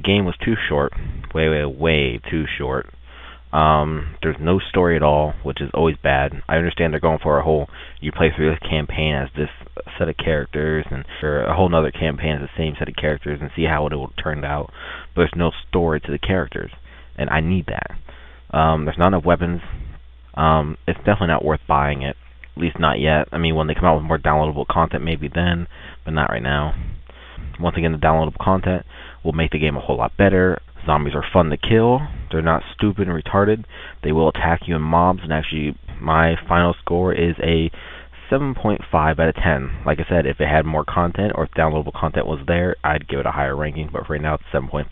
game was too short, way too short. There's no story at all, which is always bad. I understand they're going for a whole, you play through the campaign as this set of characters, and for a whole nother campaign as the same set of characters, and see how it will turn out. But there's no story to the characters, and I need that. There's not enough weapons. It's definitely not worth buying it, at least not yet. I mean, when they come out with more downloadable content, maybe then, but not right now. Once again, the downloadable content will make the game a whole lot better. Zombies are fun to kill. They're not stupid and retarded. They will attack you in mobs, and actually my final score is a 7.5 out of 10. Like I said, if it had more content or if downloadable content was there, I'd give it a higher ranking, but for right now it's 7.5.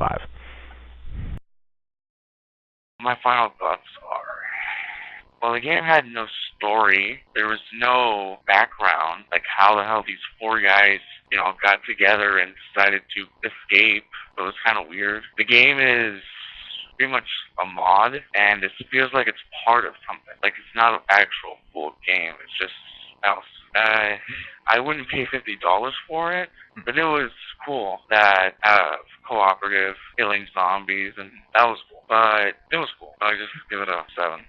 My final thoughts are, well, the game had no story. There was no background, like how the hell these four guys, got together and decided to escape. It was kind of weird. The game is pretty much a mod, and it feels like it's part of something. Like, it's not an actual full game. It's just else. I wouldn't pay $50 for it, but it was cool that cooperative killing zombies, and that was cool. But it was cool. I just give it a 7.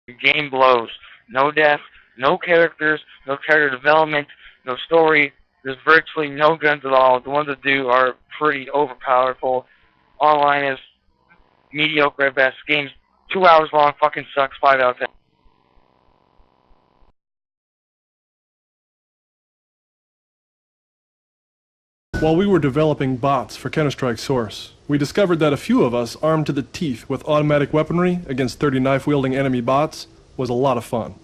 The game blows. No depth, no characters, no character development, no story. There's virtually no guns at all. The ones that do are pretty overpowerful. Online is mediocre at best. Game's 2 hours long, fucking sucks, 5 out of 10. While we were developing bots for Counter-Strike Source, we discovered that a few of us armed to the teeth with automatic weaponry against 30 knife-wielding enemy bots was a lot of fun.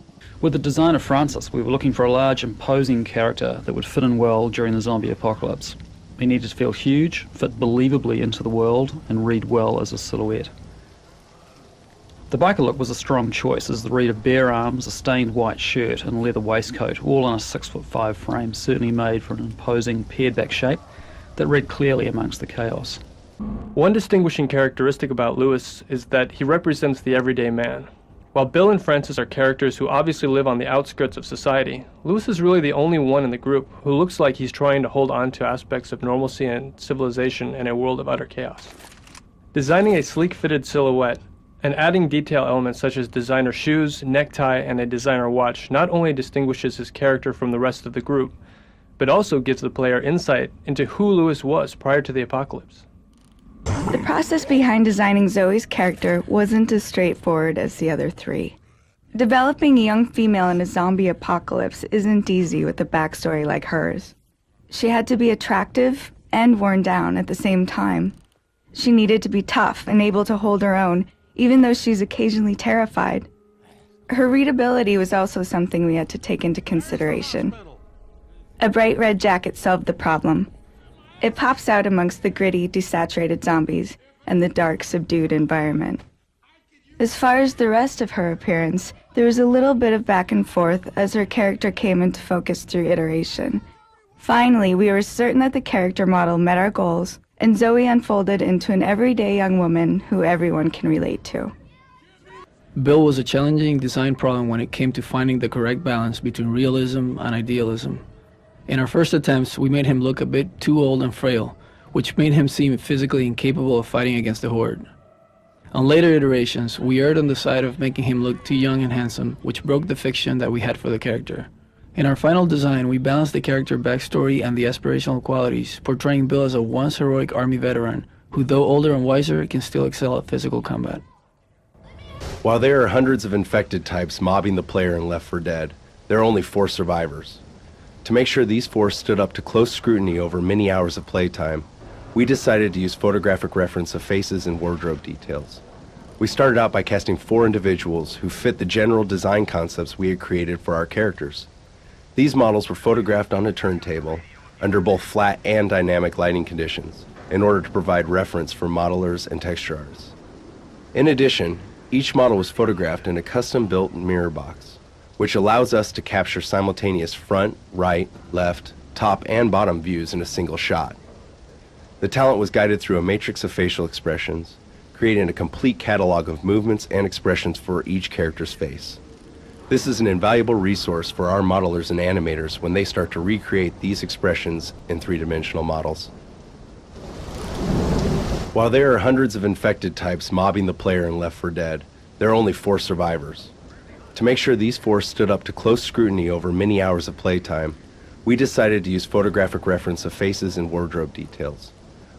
With the designer Francis, we were looking for a large, imposing character that would fit in well during the zombie apocalypse. He needed to feel huge, fit believably into the world, and read well as a silhouette. The biker look was a strong choice, as the read of bare arms, a stained white shirt, and a leather waistcoat, all on a 6'5" frame, certainly made for an imposing, pared-back shape that read clearly amongst the chaos. One distinguishing characteristic about Lewis is that he represents the everyday man. While Bill and Francis are characters who obviously live on the outskirts of society, Lewis is really the only one in the group who looks like he's trying to hold on to aspects of normalcy and civilization in a world of utter chaos. Designing a sleek-fitted silhouette and adding detail elements such as designer shoes, necktie, and a designer watch not only distinguishes his character from the rest of the group, but also gives the player insight into who Lewis was prior to the apocalypse. The process behind designing Zoe's character wasn't as straightforward as the other three. Developing a young female in a zombie apocalypse isn't easy with a backstory like hers. She had to be attractive and worn down at the same time. She needed to be tough and able to hold her own, even though she's occasionally terrified. Her readability was also something we had to take into consideration. A bright red jacket solved the problem. It pops out amongst the gritty, desaturated zombies and the dark, subdued environment. As far as the rest of her appearance, there was a little bit of back and forth as her character came into focus through iteration. Finally, we were certain that the character model met our goals, and Zoe unfolded into an everyday young woman who everyone can relate to. Bill was a challenging design problem when it came to finding the correct balance between realism and idealism. In our first attempts, we made him look a bit too old and frail, which made him seem physically incapable of fighting against the Horde. On later iterations, we erred on the side of making him look too young and handsome, which broke the fiction that we had for the character. In our final design, we balanced the character backstory and the aspirational qualities, portraying Bill as a once heroic army veteran, who though older and wiser, can still excel at physical combat. While there are hundreds of infected types mobbing the player in Left 4 Dead, there are only 4 survivors. To make sure these 4 stood up to close scrutiny over many hours of playtime, we decided to use photographic reference of faces and wardrobe details. We started out by casting 4 individuals who fit the general design concepts we had created for our characters. These models were photographed on a turntable under both flat and dynamic lighting conditions in order to provide reference for modelers and texture artists. In addition, each model was photographed in a custom-built mirror box, which allows us to capture simultaneous front, right, left, top, and bottom views in a single shot. The talent was guided through a matrix of facial expressions, creating a complete catalog of movements and expressions for each character's face. This is an invaluable resource for our modelers and animators when they start to recreate these expressions in 3-dimensional models. While there are hundreds of infected types mobbing the player in Left 4 Dead, there are only 4 survivors. To make sure these 4 stood up to close scrutiny over many hours of playtime, we decided to use photographic reference of faces and wardrobe details.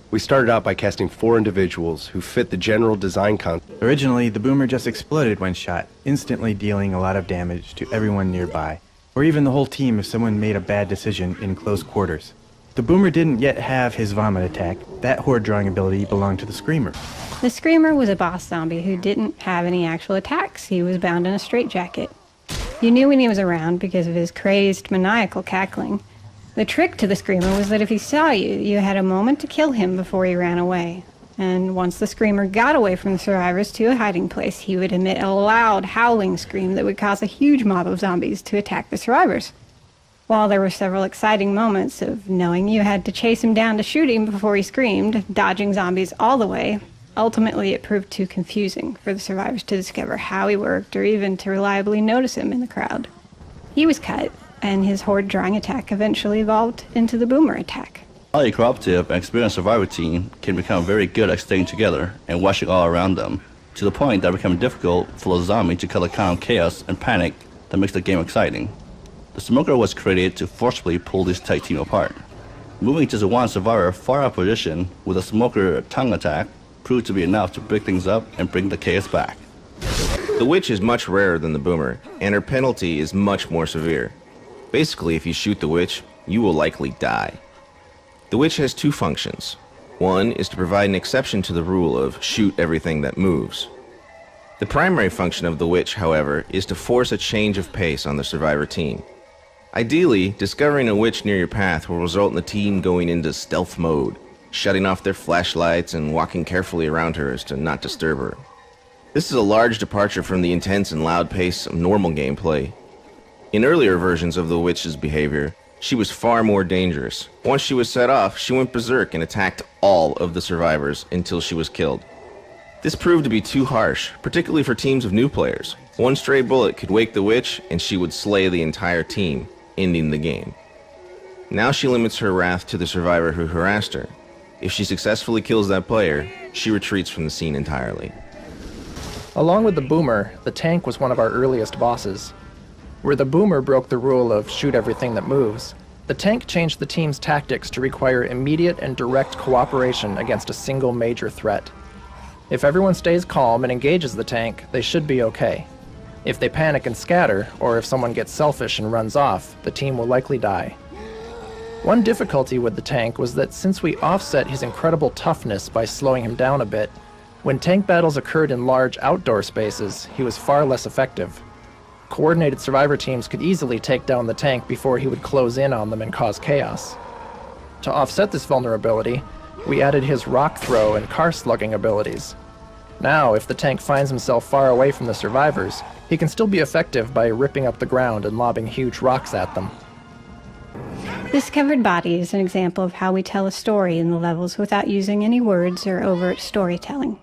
We started out by casting 4 individuals who fit the general design concept. Originally, the boomer just exploded when shot, instantly dealing a lot of damage to everyone nearby, or even the whole team if someone made a bad decision in close quarters. The boomer didn't yet have his vomit attack. That horde drawing ability belonged to the screamer. The screamer was a boss zombie who didn't have any actual attacks. He was bound in a straitjacket. You knew when he was around because of his crazed, maniacal cackling. The trick to the screamer was that if he saw you, you had a moment to kill him before he ran away. And once the screamer got away from the survivors to a hiding place, he would emit a loud, howling scream that would cause a huge mob of zombies to attack the survivors. While there were several exciting moments of knowing you had to chase him down to shoot him before he screamed, dodging zombies all the way, ultimately it proved too confusing for the survivors to discover how he worked or even to reliably notice him in the crowd. He was cut, and his horde drawing attack eventually evolved into the boomer attack. A cooperative and experienced survivor team can become very good at staying together and watching all around them, to the point that it becomes difficult for a zombie to cut a calm chaos and panic that makes the game exciting. The smoker was created to forcibly pull this tight team apart. Moving just one survivor far out position with a smoker tongue attack proved to be enough to break things up and bring the chaos back. The witch is much rarer than the boomer, and her penalty is much more severe. Basically, if you shoot the witch, you will likely die. The witch has 2 functions. One is to provide an exception to the rule of shoot everything that moves. The primary function of the witch, however, is to force a change of pace on the survivor team. Ideally, discovering a witch near your path will result in the team going into stealth mode, shutting off their flashlights and walking carefully around her as to not disturb her. This is a large departure from the intense and loud pace of normal gameplay. In earlier versions of the witch's behavior, she was far more dangerous. Once she was set off, she went berserk and attacked all of the survivors until she was killed. This proved to be too harsh, particularly for teams of new players. One stray bullet could wake the witch, and she would slay the entire team, ending the game. Now she limits her wrath to the survivor who harassed her. If she successfully kills that player, she retreats from the scene entirely. Along with the boomer, the tank was one of our earliest bosses. Where the boomer broke the rule of shoot everything that moves, the tank changed the team's tactics to require immediate and direct cooperation against a single major threat. If everyone stays calm and engages the tank, they should be okay. If they panic and scatter, or if someone gets selfish and runs off, the team will likely die. One difficulty with the tank was that since we offset his incredible toughness by slowing him down a bit, when tank battles occurred in large outdoor spaces, he was far less effective. Coordinated survivor teams could easily take down the tank before he would close in on them and cause chaos. To offset this vulnerability, we added his rock throw and car slugging abilities. Now, if the tank finds himself far away from the survivors, he can still be effective by ripping up the ground and lobbing huge rocks at them. This covered body is an example of how we tell a story in the levels without using any words or overt storytelling.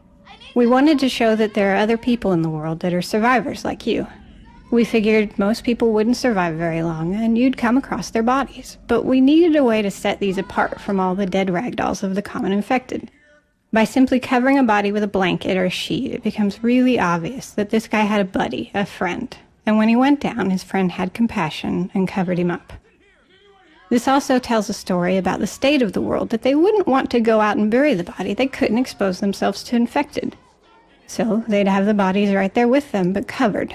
We wanted to show that there are other people in the world that are survivors like you. We figured most people wouldn't survive very long, and you'd come across their bodies, but we needed a way to set these apart from all the dead ragdolls of the common infected. By simply covering a body with a blanket or a sheet, it becomes really obvious that this guy had a buddy, a friend, and when he went down, his friend had compassion and covered him up. This also tells a story about the state of the world, that they wouldn't want to go out and bury the body. They couldn't expose themselves to infected. So they'd have the bodies right there with them, but covered.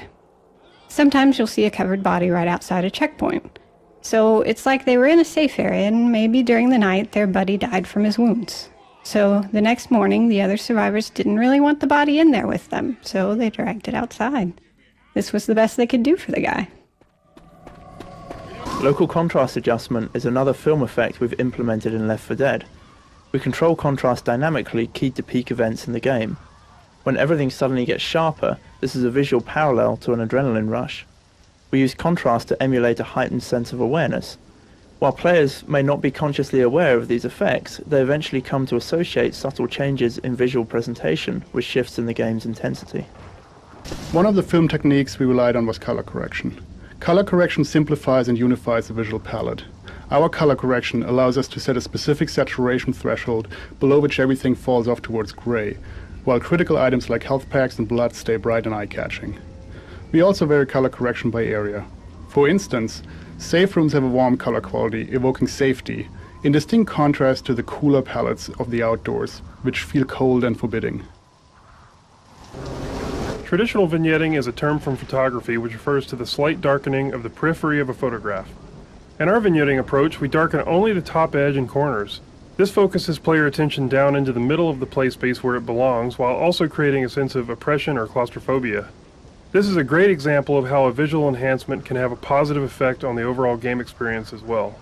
Sometimes you'll see a covered body right outside a checkpoint. So it's like they were in a safe area, and maybe during the night their buddy died from his wounds. So the next morning, the other survivors didn't really want the body in there with them, so they dragged it outside. This was the best they could do for the guy. Local contrast adjustment is another film effect we've implemented in Left 4 Dead. We control contrast dynamically keyed to peak events in the game. When everything suddenly gets sharper, this is a visual parallel to an adrenaline rush. We use contrast to emulate a heightened sense of awareness. While players may not be consciously aware of these effects, they eventually come to associate subtle changes in visual presentation with shifts in the game's intensity. One of the film techniques we relied on was color correction. Color correction simplifies and unifies the visual palette. Our color correction allows us to set a specific saturation threshold below which everything falls off towards gray, while critical items like health packs and blood stay bright and eye-catching. We also vary color correction by area. For instance, safe rooms have a warm color quality, evoking safety, in distinct contrast to the cooler palettes of the outdoors, which feel cold and forbidding. Traditional vignetting is a term from photography which refers to the slight darkening of the periphery of a photograph. In our vignetting approach, we darken only the top edge and corners. This focuses player attention down into the middle of the play space where it belongs, while also creating a sense of oppression or claustrophobia. This is a great example of how a visual enhancement can have a positive effect on the overall game experience as well.